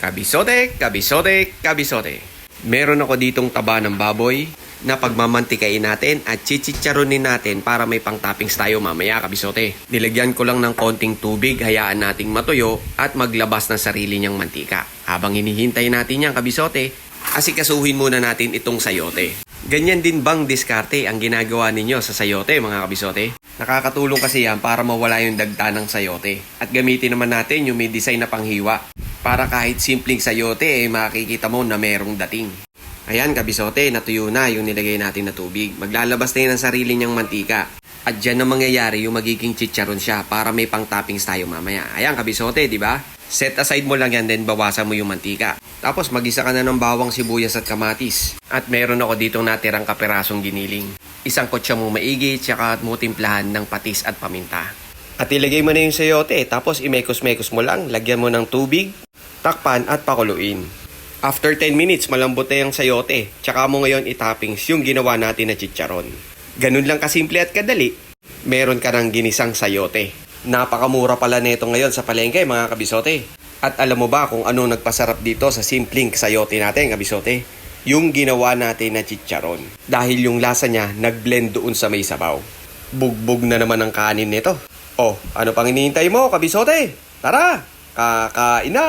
Kabisote, kabisote, kabisote. Meron ako ditong taba ng baboy na pagmamantikain natin at chichicharonin natin para may pang-toppings tayo mamaya, kabisote. Nilagyan ko lang ng konting tubig, hayaan nating matuyo at maglabas ng sarili niyang mantika. Habang hinihintay natin yan, kabisote, asikasuhin muna natin itong sayote. Ganyan din bang diskarte ang ginagawa ninyo sa sayote, mga kabisote? Nakakatulong kasi yan para mawala yung dagta ng sayote. At gamitin naman natin yung may design na panghiwa para kahit simpleng sayote makikita mo na merong dating. Ayan, kabisote, natuyo na yung nilagay natin na tubig. Maglalabas na yun ang sarili niyang mantika. At dyan na mangyayari yung magiging chicharon siya para may pang-toppings tayo mamaya. Ayan, kabisote, di ba? Set aside mo lang yan, then bawasan mo yung mantika. Tapos magisa ka na ng bawang, sibuyas at kamatis. At meron ako ditong natirang kapirasong giniling. Isang kutsa mo maigi, tsaka mo timplahan ng patis at paminta. At ilagay mo na yung sayote, tapos imekos-mekos mo lang, lagyan mo ng tubig, takpan at pakuluin. After 10 minutes, malambot na yung sayote. Tsaka mo ngayon itoppings yung ginawa natin na chicharon. Ganun lang kasimple at kadali. Meron ka ng ginisang sayote. Napakamura pala nito ngayon sa palengke, mga kabisote. At alam mo ba kung ano nagpasarap dito sa simpleng sayote natin, kabisote? Yung ginawa natin na chicharon. Dahil yung lasa niya nag-blend doon sa may sabaw. Bugbog na naman ang kanin nito. Oh, ano pang hinihintay mo, kabisote? Tara, kakain na!